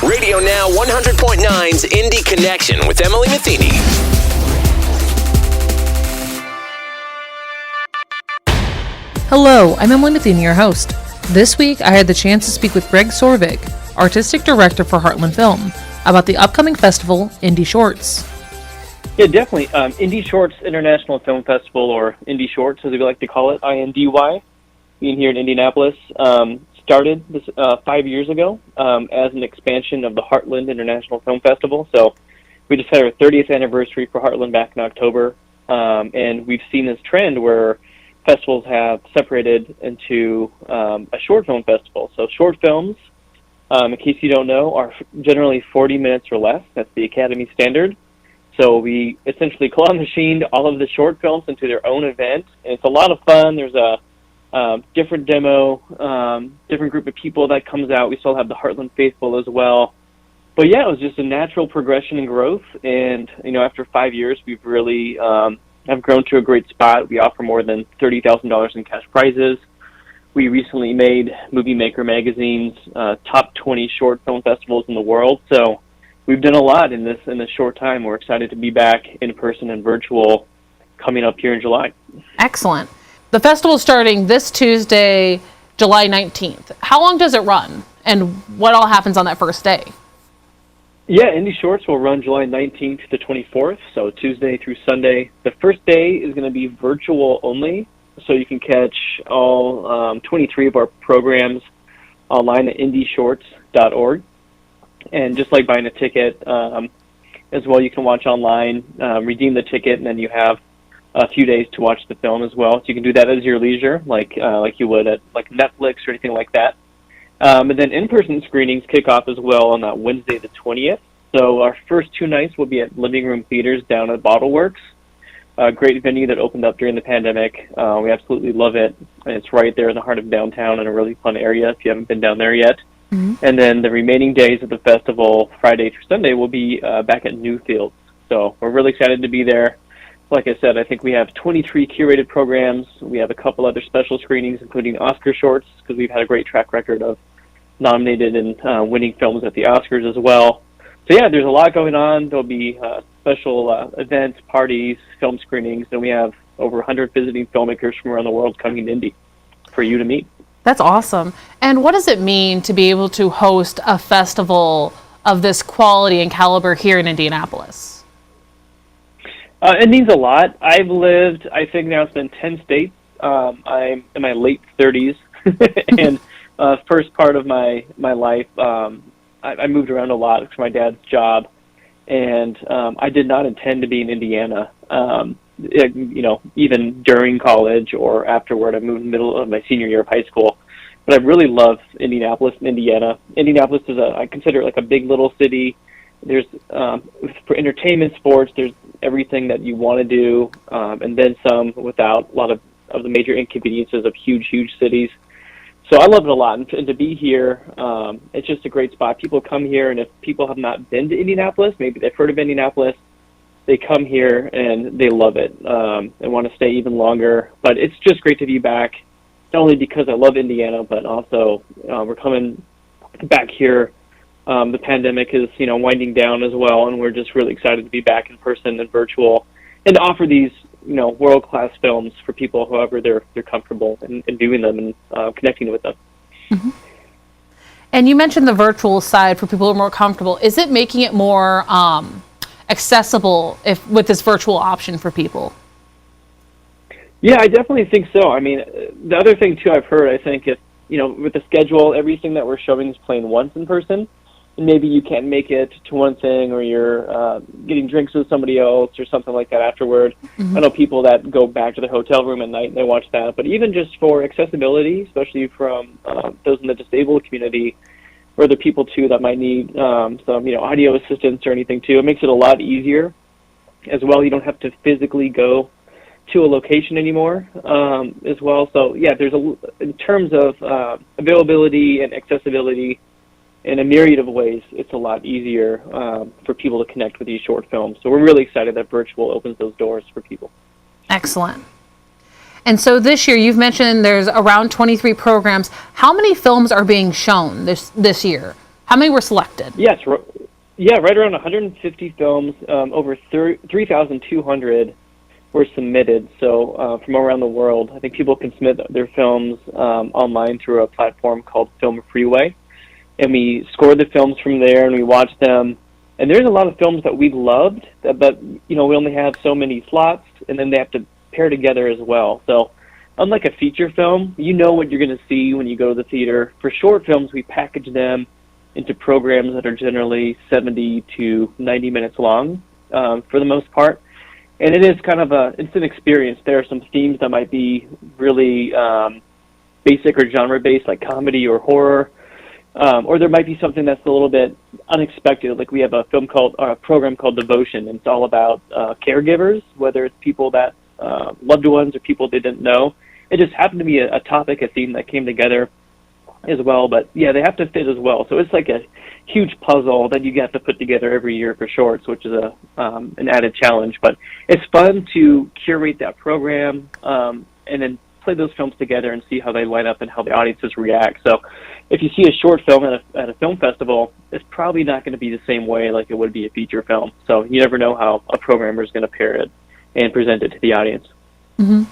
RadioNOW 100.9's Indy Connection with Emily Metheny. Hello, I'm Emily Metheny, your host. This week, I had the chance to speak with Greg Sorvig, Artistic Director for Heartland Film, about the upcoming festival, Indy Shorts. Yeah, definitely. Indy Shorts International Film Festival, or Indy Shorts, as we like to call it, INDY, being here in Indianapolis, started this 5 years ago as an expansion of the Heartland International Film Festival. So we just had our 30th anniversary for Heartland back in October, and we've seen this trend where festivals have separated into a short film festival. So short films, in case you don't know, are generally 40 minutes or less. That's the Academy standard. So we essentially claw machined all of the short films into their own event, and it's a lot of fun. There's a different demo, different group of people that comes out. We still have the Heartland Faithful as well. But yeah, it was just a natural progression and growth. And, you know, after 5 years, we've really have grown to a great spot. We offer more than $30,000 in cash prizes. We recently made Movie Maker Magazine's top 20 short film festivals in the world. So we've done a lot in this short time. We're excited to be back in person and virtual coming up here in July. Excellent. The festival is starting this Tuesday, July 19th. How long does it run? And what all happens on that first day? Yeah, Indy Shorts will run July 19th to 24th, so Tuesday through Sunday. The first day is going to be virtual only, so you can catch all 23 of our programs online at indyshorts.org. And just like buying a ticket as well, you can watch online, redeem the ticket, and then you have a few days to watch the film as well. So you can do that as your leisure, like you would at like Netflix or anything like that. And then in-person screenings kick off as well on that Wednesday the 20th. So our first 2 nights will be at Living Room Theaters down at Bottleworks, a great venue that opened up during the pandemic. We absolutely love it. And it's right there in the heart of downtown in a really fun area if you haven't been down there yet. Mm-hmm. And then the remaining days of the festival, Friday through Sunday, will be back at Newfields. So we're really excited to be there. Like I said, I think we have 23 curated programs. We have a couple other special screenings, including Oscar shorts, because we've had a great track record of nominated and winning films at the Oscars as well. So yeah, there's a lot going on. There'll be special events, parties, film screenings, and we have over 100 visiting filmmakers from around the world coming to Indy for you to meet. That's awesome. And what does it mean to be able to host a festival of this quality and caliber here in Indianapolis? It means a lot. I've lived, I think now it's been 10 states. I'm in my late 30s, and first part of my life, I moved around a lot for my dad's job, and I did not intend to be in Indiana. Even during college or afterward, I moved in the middle of my senior year of high school. But I really love Indianapolis and Indiana. Indianapolis is I consider it like a big little city. There's for entertainment, sports, there's everything that you want to do, and then some without a lot of the major inconveniences of huge cities. So I love it a lot, and to be here, it's just a great spot. People come here, and if people have not been to Indianapolis, maybe they've heard of Indianapolis, they come here and they love it and want to stay even longer. But it's just great to be back, not only because I love Indiana, but also we're coming back here. The pandemic is, winding down as well, and we're just really excited to be back in person and virtual, and to offer these, world-class films for people, however they're comfortable in doing them and connecting with them. Mm-hmm. And you mentioned the virtual side for people who are more comfortable. Is it making it more accessible with this virtual option for people? Yeah, I definitely think so. I mean, the other thing too I've heard, I think if, with the schedule, everything that we're showing is playing once in person, and maybe you can't make it to one thing, or you're getting drinks with somebody else or something like that afterward. Mm-hmm. I know people that go back to their hotel room at night and they watch that. But even just for accessibility, especially from those in the disabled community, or the people too that might need some audio assistance or anything too, it makes it a lot easier as well. You don't have to physically go to a location anymore as well. So yeah, in terms of availability and accessibility, in a myriad of ways, it's a lot easier for people to connect with these short films. So we're really excited that virtual opens those doors for people. Excellent. And so this year, you've mentioned there's around 23 programs. How many films are being shown this year? How many were selected? Yes, right around 150 films, over 3,200 were submitted. So from around the world, I think people can submit their films online through a platform called Film Freeway, and we score the films from there and we watch them. And there's a lot of films that we've loved, but we only have so many slots, and then they have to pair together as well. So unlike a feature film, you know what you're going to see when you go to the theater. For short films, we package them into programs that are generally 70 to 90 minutes long for the most part. And it is kind of it's an experience. There are some themes that might be really basic or genre-based, like comedy or horror, or there might be something that's a little bit unexpected. Like we have a program called Devotion, and it's all about caregivers, whether it's people that loved ones or people they didn't know. It just happened to be a topic, a theme that came together as well. But yeah, they have to fit as well. So it's like a huge puzzle that you have to put together every year for shorts, which is an added challenge. But it's fun to curate that program and then play those films together and see how they line up and how the audiences react. So if you see a short film at a film festival, it's probably not going to be the same way like it would be a feature film. So you never know how a programmer is going to pair it and present it to the audience. Mm-hmm.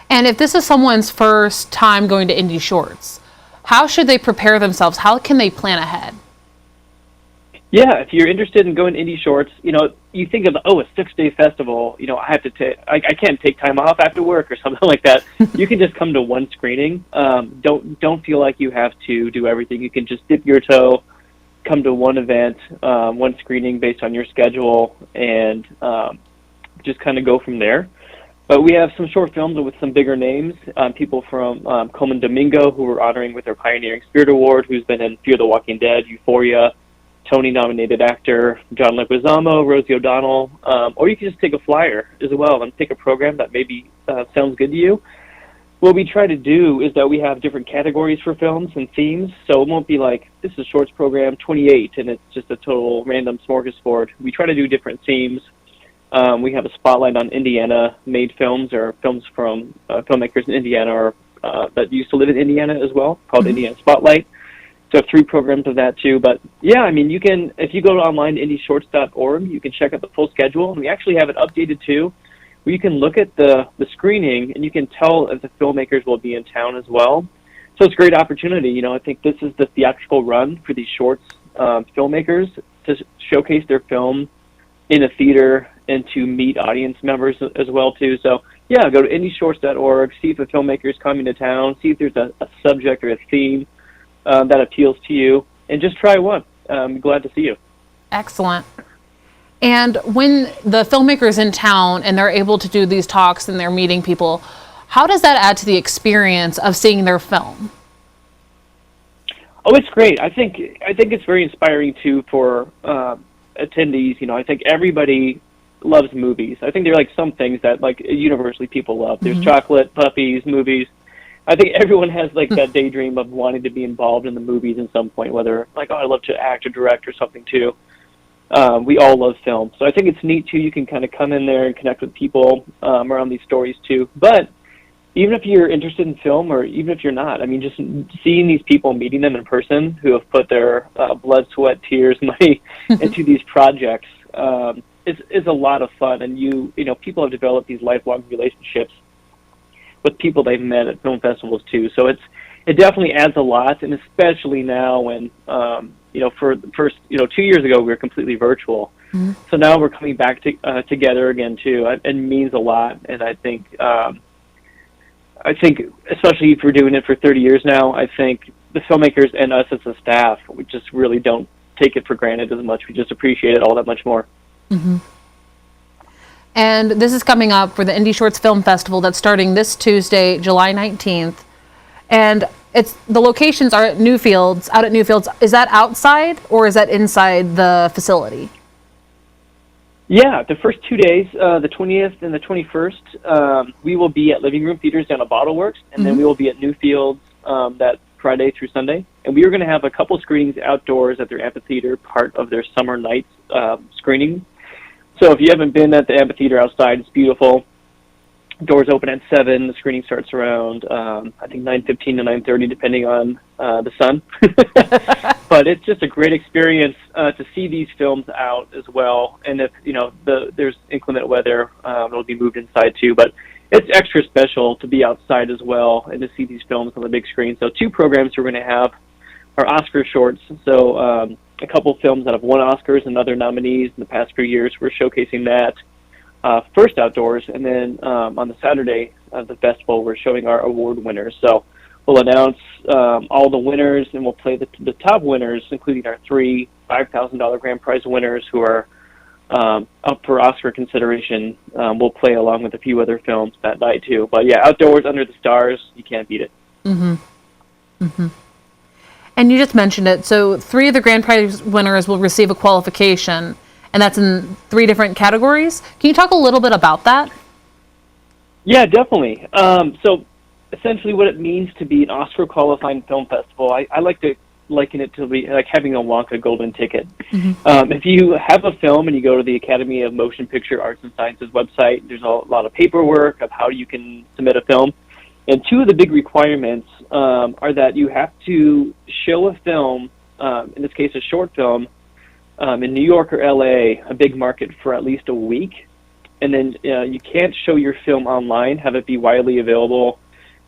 And if this is someone's first time going to Indy Shorts, how should they prepare themselves? How can they plan ahead? Yeah, if you're interested in going to Indy Shorts, you think of, a 6-day festival, I have to I can't take time off after work or something like that. You can just come to one screening. Don't feel like you have to do everything. You can just dip your toe, come to one event, one screening based on your schedule, and just kind of go from there. But we have some short films with some bigger names, people from Coleman Domingo, who we're honoring with their Pioneering Spirit Award, who's been in Fear the Walking Dead, Euphoria, Tony-nominated actor John Leguizamo, Rosie O'Donnell, or you can just take a flyer as well and pick a program that maybe sounds good to you. What we try to do is that we have different categories for films and themes, so it won't be like, this is shorts program 28, and it's just a total random smorgasbord. We try to do different themes. We have a spotlight on Indiana-made films, or films from filmmakers in Indiana or that used to live in Indiana as well, called Indiana Spotlight. So 3 programs of that too. But yeah, you can, if you go online to indyshorts.org, you can check out the full schedule. And we actually have it updated too, where you can look at the screening and you can tell if the filmmakers will be in town as well. So it's a great opportunity. I think this is the theatrical run for these shorts filmmakers to showcase their film in a theater and to meet audience members as well too. So yeah, go to indyshorts.org, see if a filmmaker is coming to town, see if there's a subject or a theme that appeals to you, and just try one. I'm glad to see you. Excellent. And when the filmmaker is in town and they're able to do these talks and they're meeting people, how does that add to the experience of seeing their film? Oh, it's great. I think it's very inspiring too for attendees. I think everybody loves movies. I think there are like some things that like universally people love. There's chocolate, puppies, movies. I think everyone has like that daydream of wanting to be involved in the movies at some point, whether like, I love to act or direct or something too. We all love film. So I think it's neat too. You can kind of come in there and connect with people around these stories too. But even if you're interested in film, or even if you're not, just seeing these people, meeting them in person who have put their blood, sweat, tears, money into these projects is a lot of fun. And people have developed these lifelong relationships with people they've met at film festivals too. So it definitely adds a lot, and especially now when for the first 2 years ago we were completely virtual. So now we're coming back together again too. It means a lot, and I think especially if we're doing it for 30 years now, I think the filmmakers and us as a staff, we just really don't take it for granted as much. We just appreciate it all that much more. Mm-hmm. And this is coming up for the Indy Shorts Film Festival that's starting this Tuesday, July 19th. And the locations are at Newfields, out at Newfields. Is that outside or is that inside the facility? Yeah, the first 2 days, the 20th and the 21st, we will be at Living Room Theaters down at Bottle Works, and then we will be at Newfields that Friday through Sunday. And we are going to have a couple screenings outdoors at their amphitheater, part of their summer nights screening. So if you haven't been at the amphitheater outside, it's beautiful. Doors open at 7. The screening starts around, I think, 9:15 to 9:30, depending on the sun. But it's just a great experience to see these films out as well. And if there's inclement weather, it'll be moved inside too. But it's extra special to be outside as well and to see these films on the big screen. So 2 programs we're going to have are Oscar shorts. So a couple films that have won Oscars and other nominees in the past few years. We're showcasing that first outdoors, and then on the Saturday of the festival, we're showing our award winners. So we'll announce all the winners, and we'll play the top winners, including our 3 $5,000 grand prize winners who are up for Oscar consideration. We'll play along with a few other films that night too. But yeah, outdoors under the stars, you can't beat it. Mm-hmm. Mm-hmm. And you just mentioned it. So 3 of the grand prize winners will receive a qualification, and that's in 3 different categories. Can you talk a little bit about that? Yeah, definitely. So essentially what it means to be an Oscar qualifying film festival, I like to liken it to be like having a Wonka golden ticket. Mm-hmm. If you have a film and you go to the Academy of Motion Picture Arts and Sciences website, there's a lot of paperwork of how you can submit a film. And 2 of the big requirements are that you have to show a film, in this case a short film, in New York or LA, a big market, for at least a week. And then you can't show your film online, have it be widely available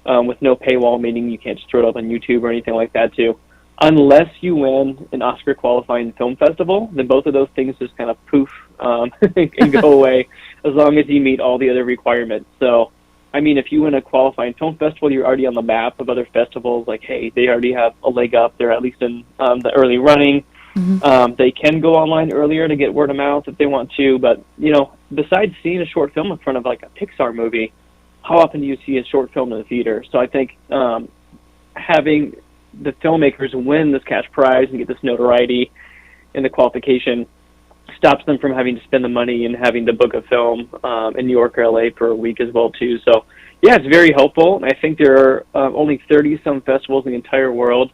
with no paywall, meaning you can't just throw it up on YouTube or anything like that too. Unless you win an Oscar qualifying film festival, then both of those things just kind of poof and go away as long as you meet all the other requirements. So, I mean, if you win a qualifying film festival, you're already on the map of other festivals. Like, hey, they already have a leg up. They're at least in the early running. Mm-hmm. They can go online earlier to get word of mouth if they want to. But, besides seeing a short film in front of like a Pixar movie, how often do you see a short film in the theater? So I think having the filmmakers win this cash prize and get this notoriety and the qualification stops them from having to spend the money and having to book a film in New York or LA for a week as well too. So yeah, it's very helpful. I think there are only 30-some festivals in the entire world,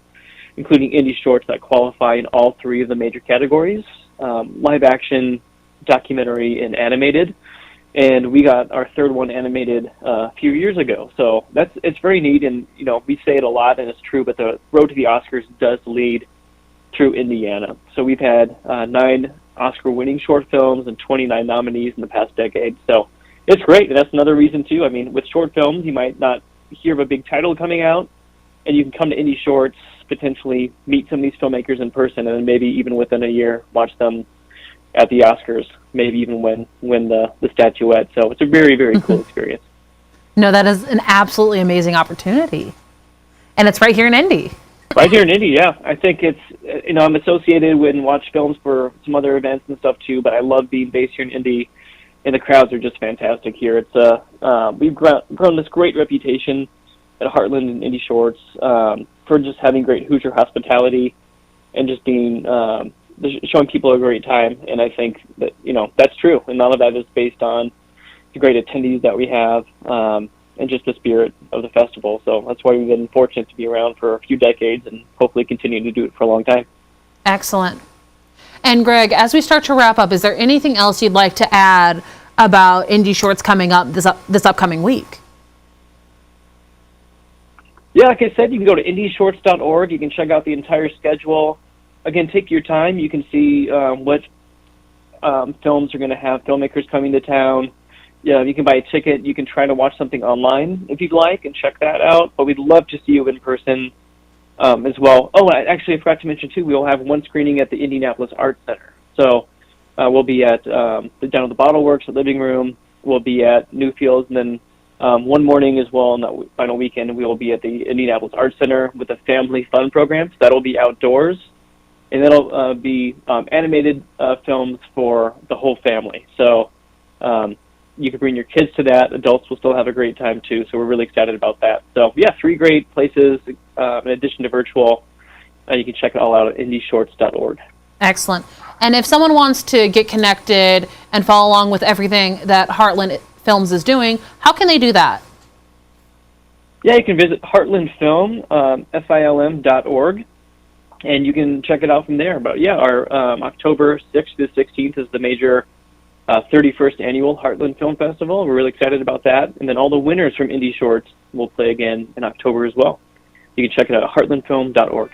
including indie shorts, that qualify in all 3 of the major categories: live action, documentary, and animated. And we got our 3rd one animated a few years ago. So it's very neat, and we say it a lot, and it's true, but the road to the Oscars does lead through Indiana. So we've had 9 Oscar-winning short films and 29 nominees in the past decade. So it's great, and that's another reason too. I mean, with short films, you might not hear of a big title coming out, and you can come to Indie Shorts, potentially meet some of these filmmakers in person, and then maybe even within a year watch them at the Oscars, maybe even win the statuette. So it's a very, very cool experience. No, that is an absolutely amazing opportunity. And it's right here in Indy. Right here in Indy, yeah. I think it's, I'm associated with and watch films for some other events and stuff too, but I love being based here in Indy, and the crowds are just fantastic here. It's we've grown this great reputation at Heartland and Indy Shorts for just having great Hoosier hospitality and just being showing people a great time. And I think that that's true, and none of that is based on the great attendees that we have and just the spirit of the festival. So that's why we've been fortunate to be around for a few decades and hopefully continue to do it for a long time. Excellent. And Greg, as we start to wrap up, is there anything else you'd like to add about Indie Shorts coming up this upcoming week? Yeah, like I said, you can go to indyshorts.org. You can check out the entire schedule. Again, take your time. You can see what films are going to have filmmakers coming to town. Yeah, you can buy a ticket. You can try to watch something online if you'd like and check that out. But we'd love to see you in person as well. Oh, I forgot to mention, too, we will have one screening at the Indianapolis Arts Center. So we'll be at down at the Bottle Works, the Living Room. We'll be at Newfields, and then one morning as well on that final weekend, we will be at the Indianapolis Arts Center with a family fun program. So that'll be outdoors, and that'll be animated films for the whole family. So you can bring your kids to that. Adults will still have a great time too. So we're really excited about that. So yeah, 3 great places in addition to virtual. You can check it all out at indyshorts.org. Excellent. And if someone wants to get connected and follow along with everything that Heartland Films is doing, how can they do that? Yeah, you can visit Heartland Film, FILM.org, and you can check it out from there. But yeah, our October 6th to 16th is the major 31st annual Heartland Film Festival. We're really excited about that. And then all the winners from Indie Shorts will play again in October as well. You can check it out at heartlandfilm.org.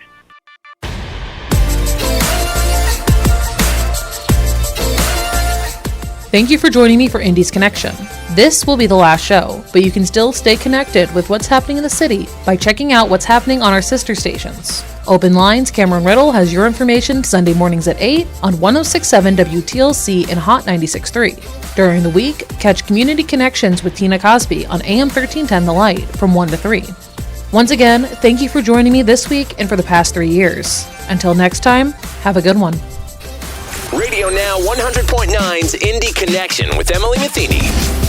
Thank you for joining me for Indy's Connection. This will be the last show, but you can still stay connected with what's happening in the city by checking out what's happening on our sister stations. Open Lines, Cameron Riddle has your information Sunday mornings at 8 on 106.7 WTLC and HOT 96.3. During the week, catch Community Connections with Tina Cosby on AM1310 The Light from 1 to 3. Once again, thank you for joining me this week and for the past 3 years. Until next time, have a good one. Radio Now 100.9's Indy Connection with Emily Metheny.